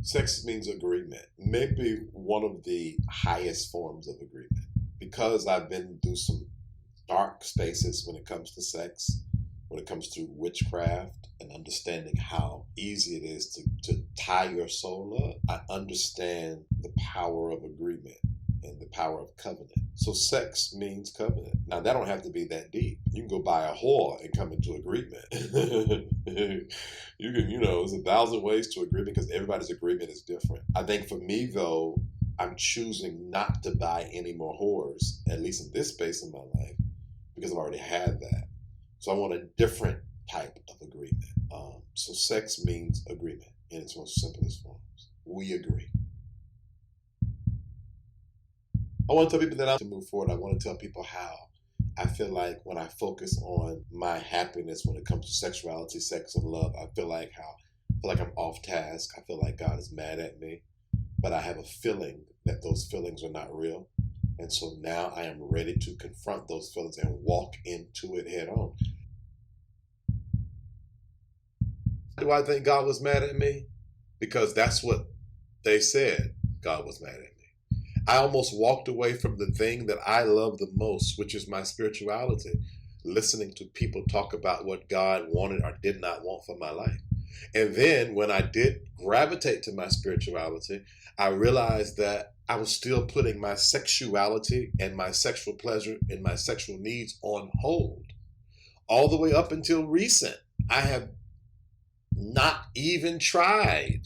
Sex means agreement. Maybe one of the highest forms of agreement. Because I've been through some dark spaces when it comes to sex, when it comes to witchcraft and understanding how easy it is to tie your soul up, I understand the power of agreement and the power of covenant. So sex means covenant. Now that don't have to be that deep. You can go buy a whore and come into agreement. You can, there's 1,000 ways to agree because everybody's agreement is different. I think for me though, I'm choosing not to buy any more whores, at least in this space in my life, because I've already had that. So I want a different type of agreement. So sex means agreement in its most simplest forms. We agree. I want to tell people that I'm to move forward. I want to tell people how I feel like when I focus on my happiness when it comes to sexuality, sex, and love, I feel like I'm off task. I feel like God is mad at me, but I have a feeling that those feelings are not real. And so now I am ready to confront those feelings and walk into it head on. Do I think God was mad at me? Because that's what they said God was mad at me. I almost walked away from the thing that I love the most, which is my spirituality, listening to people talk about what God wanted or did not want for my life. And then when I did gravitate to my spirituality, I realized that I was still putting my sexuality and my sexual pleasure and my sexual needs on hold. All the way up until recent, I have not even tried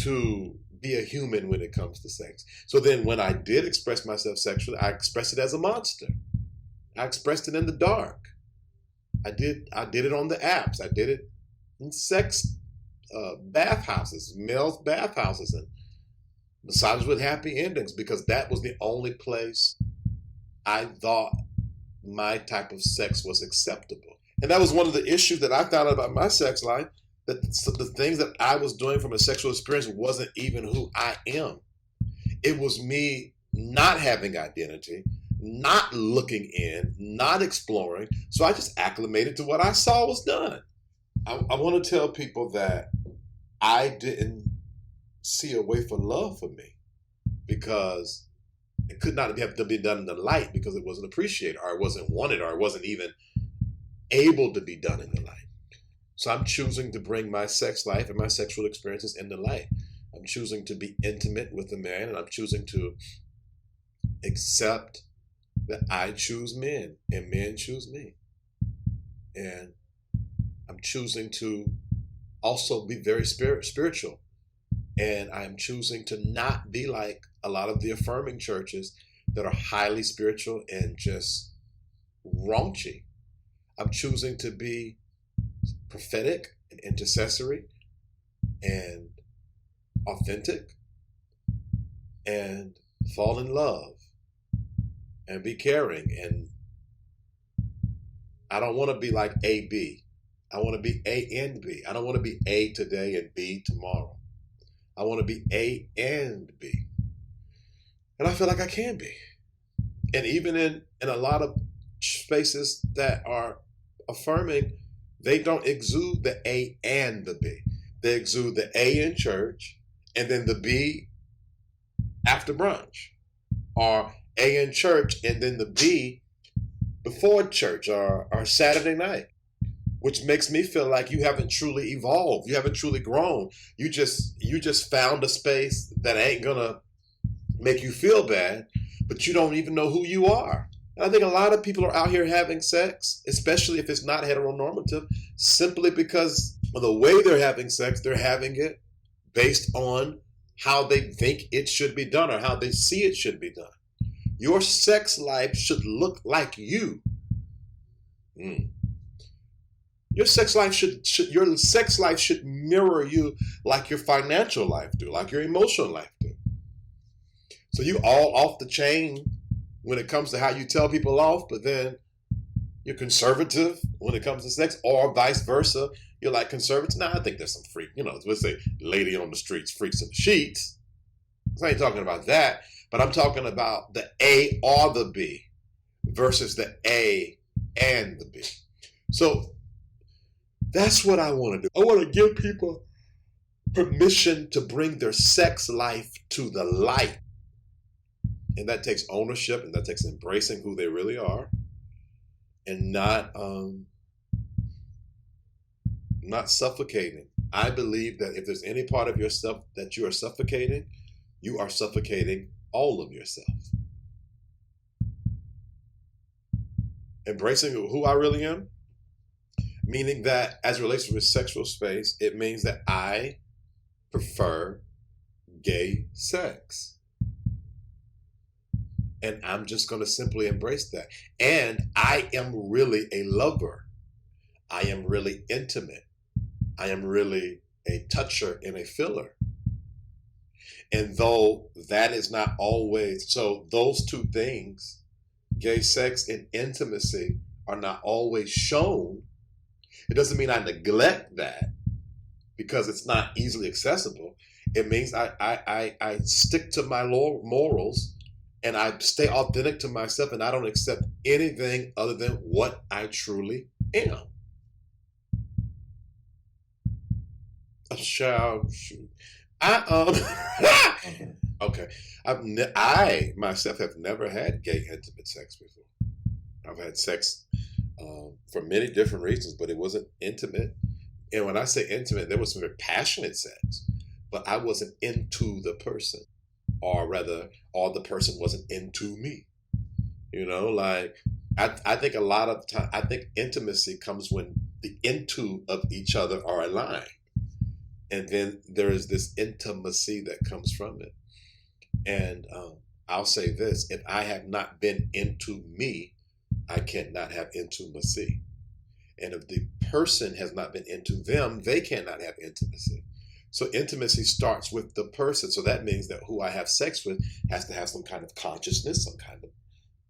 to be a human when it comes to sex. So then when I did express myself sexually, I expressed it as a monster. I expressed it in the dark. I did it on the apps. I did it in sex bathhouses, males bathhouses, and massages with happy endings, because that was the only place I thought my type of sex was acceptable. And that was one of the issues that I found out about my sex life, that the things that I was doing from a sexual experience wasn't even who I am. It was me not having identity, not looking in, not exploring. So I just acclimated to what I saw was done. I want to tell people that I didn't see a way for love for me, because it could not have to be done in the light, because it wasn't appreciated, or it wasn't wanted, or it wasn't even able to be done in the light. So I'm choosing to bring my sex life and my sexual experiences in the light. I'm choosing to be intimate with a man, and I'm choosing to accept that I choose men and men choose me. And I'm choosing to also be very spiritual. And I'm choosing to not be like a lot of the affirming churches that are highly spiritual and just raunchy. I'm choosing to be prophetic and intercessory and authentic and fall in love and be caring. And I don't want to be like A-B. I want to be A and B. I don't want to be A today and B tomorrow. I want to be A and B. And I feel like I can be. And even in a lot of spaces that are affirming, they don't exude the A and the B. They exude the A in church and then the B after brunch. Or A in church and then the B before church or Saturday night. Which makes me feel like you haven't truly evolved. You haven't truly grown. You just found a space that ain't gonna make you feel bad, but you don't even know who you are. And I think a lot of people are out here having sex, especially if it's not heteronormative, simply because of the way they're having sex, they're having it based on how they think it should be done or how they see it should be done. Your sex life should look like you. Your sex life should mirror you like your financial life do, like your emotional life do. So you all off the chain when it comes to how you tell people off, but then you're conservative when it comes to sex, or vice versa. You're like conservative. Nah, I think there's some freak, let's say lady on the streets, freaks in the sheets. I ain't talking about that, but I'm talking about the A or the B versus the A and the B. So that's what I want to do. I want to give people permission to bring their sex life to the light. And that takes ownership, and that takes embracing who they really are, and not suffocating. I believe that if there's any part of yourself that you are suffocating all of yourself. Embracing who I really am, meaning that as it relates to sexual space, it means that I prefer gay sex. And I'm just going to simply embrace that. And I am really a lover. I am really intimate. I am really a toucher and a filler. And though that is not always, so those two things, gay sex and intimacy, are not always shown, it doesn't mean I neglect that because it's not easily accessible. It means I stick to my morals and I stay authentic to myself, and I don't accept anything other than what I truly am. Okay. I myself have never had gay intimate sex before. I've had sex for many different reasons, but it wasn't intimate. And when I say intimate, there was some very passionate sex, but I wasn't into the person, or rather, the person wasn't into me. Like I think a lot of time, I think intimacy comes when the into of each other are aligned. And then there is this intimacy that comes from it. And I'll say this, if I have not been into me, I cannot have intimacy. And if the person has not been into them, they cannot have intimacy. So intimacy starts with the person. So that means that who I have sex with has to have some kind of consciousness, some kind of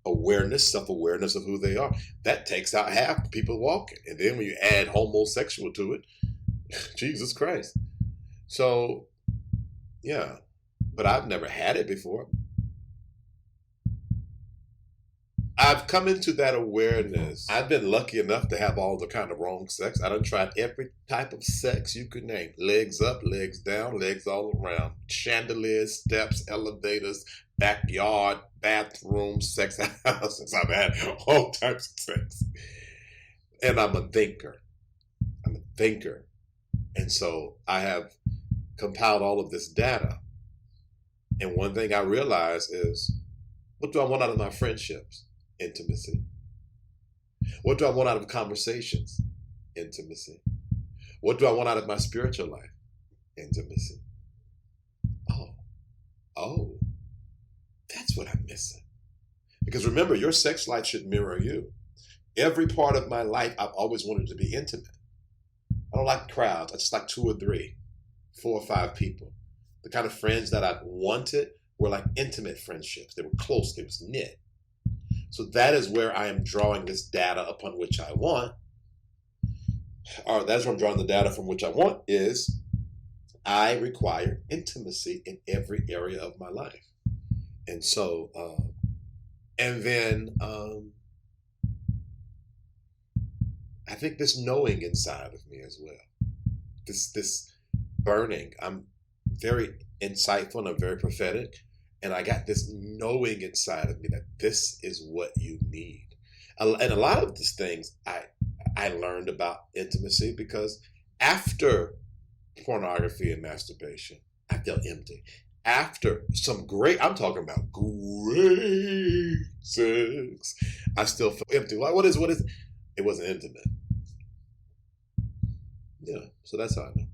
awareness, self-awareness of who they are. That takes out half the people walking. And then when you add homosexual to it, Jesus Christ. So, yeah. But I've never had it before. I've come into that awareness. I've been lucky enough to have all the kind of wrong sex. I done tried every type of sex you could name. Legs up, legs down, legs all around. Chandeliers, steps, elevators, backyard, bathroom, sex houses. I've had all types of sex. And I'm a thinker. And so I have compiled all of this data. And one thing I realize is, what do I want out of my friendships? Intimacy. What do I want out of conversations? Intimacy. What do I want out of my spiritual life? Intimacy. Oh, that's what I'm missing. Because remember, your sex life should mirror you. Every part of my life, I've always wanted to be intimate. I don't like crowds. I just like 2 or 3, 4 or 5 people. The kind of friends that I wanted were like intimate friendships. They were close. They was knit. So that is where I am drawing this data upon which I want. Or that's where I'm drawing the data from which I want is I require intimacy in every area of my life. And so, and then I think this knowing inside of me as well. This burning. I'm very insightful and I'm very prophetic. And I got this knowing inside of me that this is what you need. And a lot of these things I learned about intimacy because after pornography and masturbation, I felt empty. After I'm talking about great sex, I still felt empty. What is, it wasn't intimate. Yeah, so that's how I know.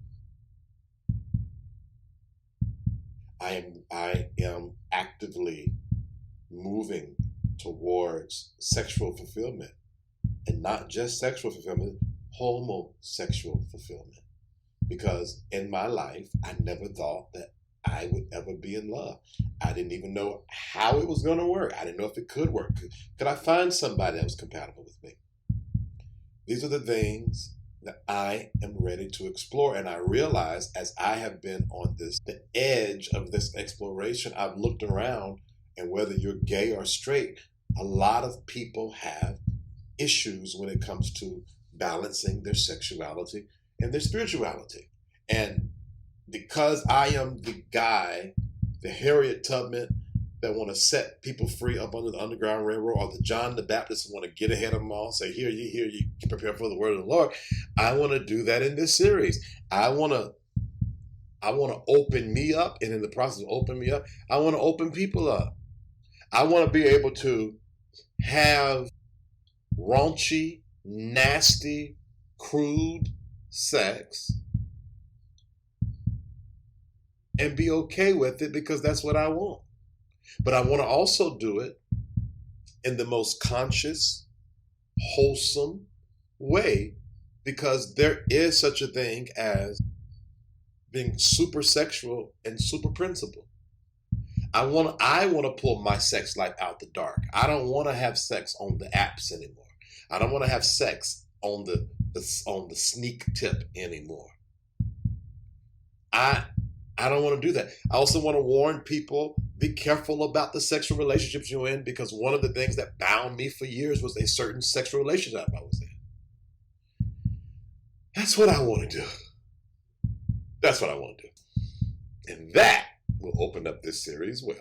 I am actively moving towards sexual fulfillment, and not just sexual fulfillment, homosexual fulfillment. Because in my life, I never thought that I would ever be in love. I didn't even know how it was going to work. I didn't know if it could work. Could I find somebody that was compatible with me? These are the things that I am ready to explore. And I realize as I have been on the edge of this exploration, I've looked around, and whether you're gay or straight, a lot of people have issues when it comes to balancing their sexuality and their spirituality. And because I am the guy, the Harriet Tubman that want to set people free up under the Underground Railroad, or the John the Baptist who want to get ahead of them all, say, hear you, prepare for the word of the Lord. I want to do that in this series. I want to open me up, and in the process of opening me up, I want to open people up. I want to be able to have raunchy, nasty, crude sex and be okay with it because that's what I want. But I want to also do it in the most conscious, wholesome way, because there is such a thing as being super sexual and super principled. I want to pull my sex life out the dark. I don't want to have sex on the apps anymore. I don't want to have sex on the sneak tip anymore. I don't want to do that. I also want to warn people, be careful about the sexual relationships you're in, because one of the things that bound me for years was a certain sexual relationship I was in. That's what I want to do. That's what I want to do. And that will open up this series well.